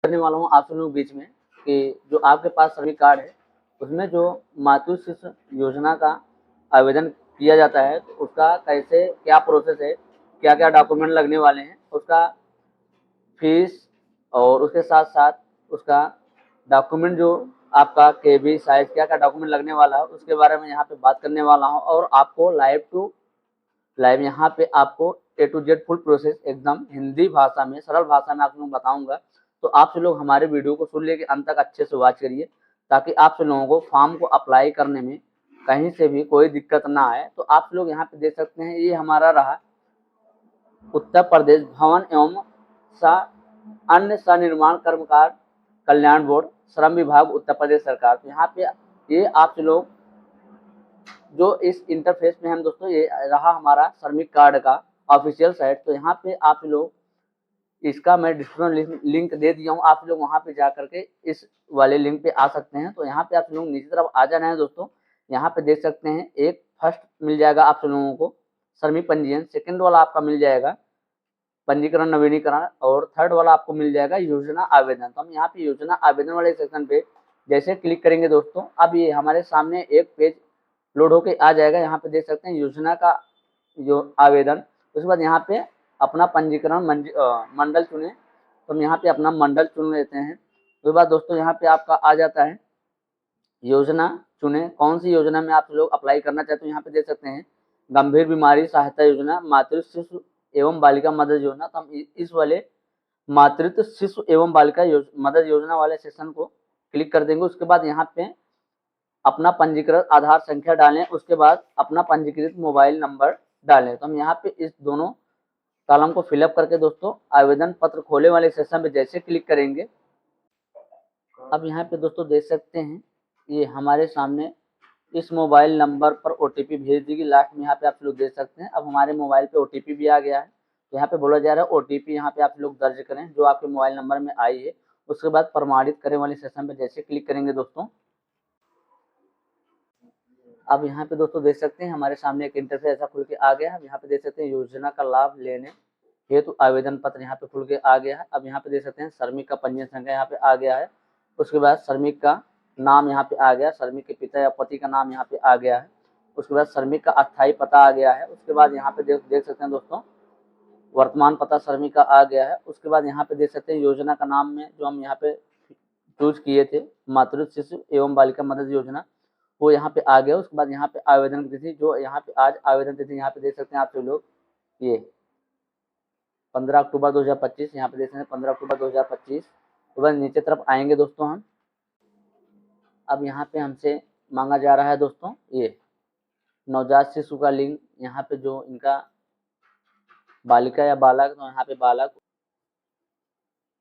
करने वाला हूँ आप लोगों के बीच में कि जो आपके पास श्रमिक कार्ड है उसमें जो मातृ शिशु योजना का आवेदन किया जाता है तो उसका कैसे क्या प्रोसेस है, क्या क्या डॉक्यूमेंट लगने वाले हैं, उसका फीस और उसके साथ साथ उसका डॉक्यूमेंट जो आपका केबी साइज क्या क्या डॉक्यूमेंट लगने वाला है उसके बारे में यहाँ पे बात करने वाला हूँ। और आपको लाइव यहाँ पे आपको ए टू जेड फुल प्रोसेस एकदम हिंदी भाषा में सरल भाषा में आप लोगों को बताऊंगा। तो आप लोग हमारे वीडियो को सुन लेके अंत तक अच्छे से वॉच करिए ताकि आप लोगों को फॉर्म को अप्लाई करने में कहीं से भी कोई दिक्कत ना आए। तो आप लोग यहाँ पे देख सकते हैं, ये हमारा रहा उत्तर प्रदेश भवन एवं अन्य सनिर्माण कर्मकार कल्याण बोर्ड श्रम विभाग उत्तर प्रदेश सरकार। तो यहाँ पे ये आप लोग जो इस इंटरफेस में हम दोस्तों, ये रहा हमारा श्रमिक कार्ड का ऑफिशियल साइट। तो यहाँ पे आप लोग इसका मैं डिस्क्रिप्शन लिंक दे दिया हूँ, आप लोग वहाँ पे जा करके इस वाले लिंक पे आ सकते हैं। तो यहाँ पे आप लोग नीचे तरफ आ जाना है दोस्तों। यहाँ पे देख सकते हैं एक फर्स्ट मिल जाएगा आप लोगों को श्रमिक पंजीयन, सेकंड वाला आपका मिल जाएगा पंजीकरण नवीनीकरण और थर्ड वाला आपको मिल जाएगा योजना आवेदन। तो हम यहाँ पे योजना आवेदन वाले सेक्शन पे जैसे क्लिक करेंगे दोस्तों, अब ये हमारे सामने एक पेज लोड होके आ जाएगा। यहाँ पे देख सकते हैं योजना का जो आवेदन, उसके बाद यहाँ पे अपना पंजीकरण मंडल चुने। तो हम यहाँ पे अपना मंडल चुन लेते हैं। उसके बाद दोस्तों यहाँ पे आपका आ जाता है योजना चुने, कौन सी योजना में आप लोग अप्लाई करना चाहते हो। यहाँ पे देख सकते हैं गंभीर बीमारी सहायता योजना, मातृ शिशु एवं बालिका मदद योजना। तो हम इस वाले मातृत्व शिशु एवं बालिका मदद योजना वाले सेक्शन को क्लिक कर देंगे। उसके बाद यहाँ पे अपना पंजीकृत आधार संख्या डालें, उसके बाद अपना पंजीकृत मोबाइल नंबर डालें। तो हम यहाँ पे इस दोनों कॉलम को फिलअप करके दोस्तों आवेदन पत्र खोले वाले सेक्शन पे जैसे क्लिक करेंगे, अब यहाँ पे दोस्तों देख सकते हैं ये हमारे सामने इस मोबाइल नंबर पर ओटीपी भेज देगी। लास्ट में यहाँ पे आप लोग देख सकते हैं अब हमारे मोबाइल पे ओटीपी भी आ गया है। तो यहाँ पे बोला जा रहा है ओटीपी यहाँ पे आप लोग दर्ज करें जो आपके मोबाइल नंबर में आई है। उसके बाद प्रमाणित करें वाले सेक्शन पे जैसे क्लिक करेंगे दोस्तों, अब यहाँ पे दोस्तों देख सकते हैं हमारे सामने एक इंटरफेस ऐसा खुल के आ गया है। अब यहाँ पे देख सकते हैं योजना का लाभ लेने हेतु आवेदन पत्र यहाँ पे खुल के आ गया है। अब यहाँ पे देख सकते हैं श्रमिक का पंजीयन संख्या यहाँ पे आ गया है। उसके बाद श्रमिक का नाम यहाँ पे आ गया, श्रमिक के पिता या पति का नाम यहाँ पे आ गया है। उसके बाद श्रमिक का अस्थायी पता आ गया है। उसके बाद यहाँ पे देख सकते हैं दोस्तों वर्तमान पता श्रमिक का आ गया है। उसके बाद यहाँ पे देख सकते हैं योजना का नाम में जो हम यहाँ पे चूज किए थे मातृ शिशु एवं बालिका मदद योजना, वो यहाँ पे आ गया। उसके बाद यहाँ पे आवेदन की तिथि जो यहाँ पे आज आवेदन तिथि यहाँ पे देख सकते हैं आप लोग, ये 15 अक्टूबर 2025 यहाँ पे देख सकते हैं 15 अक्टूबर 2025। तो बस नीचे तरफ आएंगे दोस्तों हम, अब यहाँ पे हमसे मांगा जा रहा है दोस्तों ये नवजात शिशु का लिंग, यहाँ पे जो इनका बालिका या बालक, तो यहाँ पे बालक।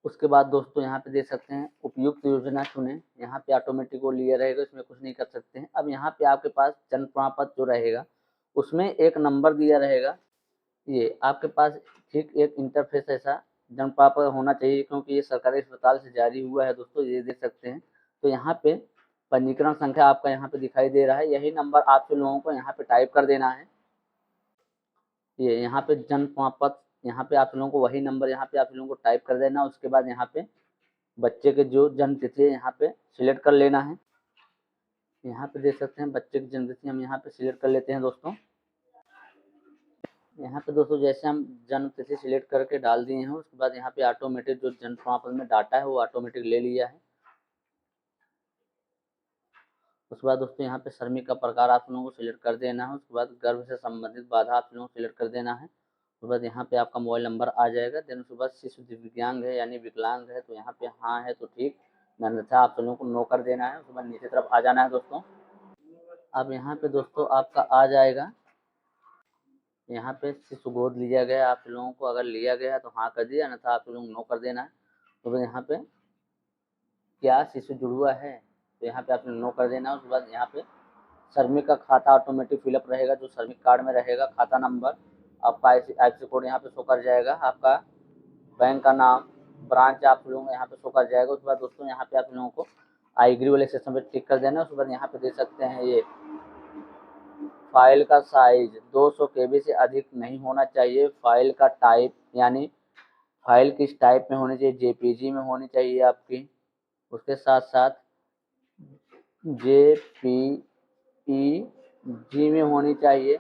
उसके बाद दोस्तों यहाँ पे देख सकते हैं उपयुक्त योजना चुने, यहाँ पे ऑटोमेटिक वो लिया रहेगा, इसमें कुछ नहीं कर सकते हैं। अब यहाँ पे आपके पास जन्म प्रमाण पत्र जो रहेगा उसमें एक नंबर दिया रहेगा, ये आपके पास ठीक एक इंटरफेस ऐसा जन्म प्रमाण पत्र होना चाहिए क्योंकि ये सरकारी अस्पताल से जारी हुआ है दोस्तों, ये देख सकते हैं। तो यहाँ पे पंजीकरण संख्या आपका यहाँ पे दिखाई दे रहा है, यही नंबर आप लोगों को यहाँ पे टाइप कर देना है। ये यहाँ पे जन्म प्रमाण पत्र, यहाँ पे आप लोगों को वही नंबर यहाँ पे आप लोगों को टाइप कर देना। उसके बाद यहाँ पे बच्चे के जो जन्म तिथि है यहाँ पे सिलेक्ट कर लेना है। यहाँ पे देख सकते हैं बच्चे की जन्म तिथि हम यहाँ पे सिलेक्ट कर लेते हैं दोस्तों। यहाँ पे दोस्तों जैसे हम जन्म तिथि सिलेक्ट करके डाल दिए हैं, उसके बाद यहाँ पे ऑटोमेटिक जो जन्म प्रमाण पत्र में डाटा है वो ऑटोमेटिक ले लिया है। उसके बाद दोस्तों यहाँ पे श्रमिक का प्रकार आप लोगों को सिलेक्ट कर देना है। उसके बाद गर्भ से संबंधित बाधा आप लोगों को सिलेक्ट कर देना है। उसके बाद यहाँ पे आपका मोबाइल नंबर आ जाएगा। देन उसके बाद शिशु दिव्यांग है यानी विकलांग है, तो यहाँ पे हाँ है तो ठीक, अन्यथा आप लोगों को नो कर देना है। उसके बाद नीचे तरफ आ जाना है दोस्तों। अब यहाँ पे दोस्तों आपका आ जाएगा, यहाँ पे शिशु गोद लिया गया आप लोगों को, अगर लिया गया है तो हाँ कर दिया, अन्यथा आप लोगों को नो कर देना है। तो यहाँ पे क्या शिशु जुड़वा है, तो यहाँ पे आपने नो कर देना है। उसके बाद यहाँ पे श्रमिक का खाता ऑटोमेटिक फिलअप रहेगा, जो श्रमिक कार्ड में रहेगा खाता नंबर, आपका आईएफएससी कोड यहाँ पे शो कर जाएगा, आपका बैंक का नाम, ब्रांच आप लोगों को यहाँ पे शो कर जाएगा। उसके बाद दोस्तों यहाँ पे आप लोगों को आई एग्री वाले सेक्शन पे टिक कर देना है। उसके बाद यहाँ पे देख सकते हैं ये फाइल का साइज 200 KB से अधिक नहीं होना चाहिए। फाइल का टाइप यानी फाइल किस टाइप में होनी चाहिए, जेपीजी में होनी चाहिए आपकी, उसके साथ साथ जेपीईजी में होनी चाहिए,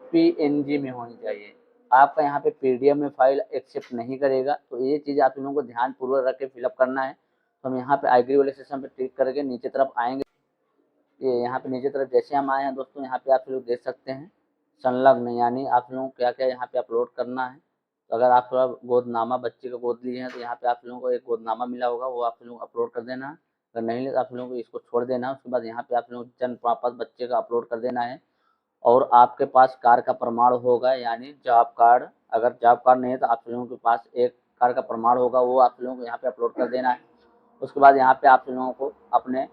पीएनजी में होनी चाहिए। आपका यहाँ पे पीडीएफ में फाइल एक्सेप्ट नहीं करेगा, तो ये चीज़ आप लोगों को ध्यानपूर्वक रख के फिलअप करना है। तो हम यहाँ पे आईग्री वाले सेक्शन पे क्लिक करके नीचे तरफ आएंगे। ये यहाँ पे नीचे तरफ जैसे हम आए हैं दोस्तों, यहाँ पे आप लोग देख सकते हैं संलग्न, यानी आप लोगों को क्या क्या यहाँ पे अपलोड करना है। तो अगर आप थोड़ा गोदनामा बच्चे का गोद लिए हैं तो यहाँ पे आप लोगों को एक गोदनामा मिला होगा, वो आप लोग अपलोड कर देना है। अगर नहीं ले तो आप लोगों को इसको छोड़ देना है। उसके बाद यहाँ पे आप लोगों को जन्म प्रमाण पत्र बच्चे का अपलोड कर देना है। और आपके पास कार का प्रमाण होगा, यानी जॉब कार्ड। अगर जॉब कार्ड नहीं है तो आप लोगों के पास एक कार का प्रमाण होगा, वो आप लोगों को यहाँ पे अपलोड कर देना है। उसके बाद यहाँ पे आप लोगों को अपने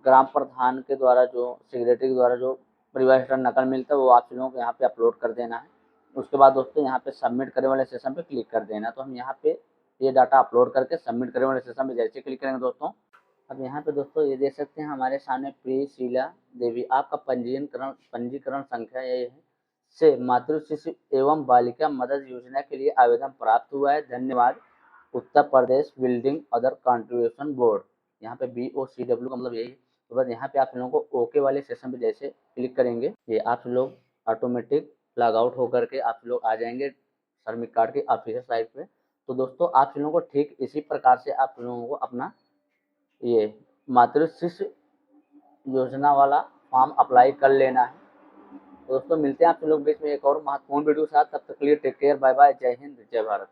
ग्राम प्रधान के द्वारा जो सेक्रेटरी के द्वारा जो परिवार हिस्ट्री नकल मिलता है, वो आप लोगों को यहाँ पे अपलोड कर देना है। उसके बाद दोस्तों यहाँ पे सबमिट करने वाले सेशन पे क्लिक कर देना। तो हम यहाँ पे ये डाटा अपलोड करके सबमिट करने वाले सेशन पे जैसे क्लिक करेंगे दोस्तों, अब यहाँ पे दोस्तों ये देख सकते हैं हमारे सामने प्रियशीला देवी, आपका पंजीकरण संख्या ये है से मातृ शिशु एवं बालिका मदद योजना के लिए आवेदन प्राप्त हुआ है, धन्यवाद Uttar Pradesh building other contribution board. यहाँ पे BOCW का मतलब यही है। तो बस यहाँ पे आप लोगों को ओके वाले सेशन पे जैसे क्लिक करेंगे, ये आप लोग ऑटोमेटिक लॉग आउट होकर के आप लोग आ जाएंगे श्रमिक कार्ड के ऑफिशियल साइट पे। तो दोस्तों आप लोगों को ठीक इसी प्रकार से आप लोगों को अपना ये मातृ शिशु योजना वाला फॉर्म अप्लाई कर लेना है। तो दोस्तों मिलते हैं आप लोग बीच में एक और महत्वपूर्ण वीडियो के साथ, तब तक के लिए टेक केयर, बाय बाय, जय हिंद, जय भारत।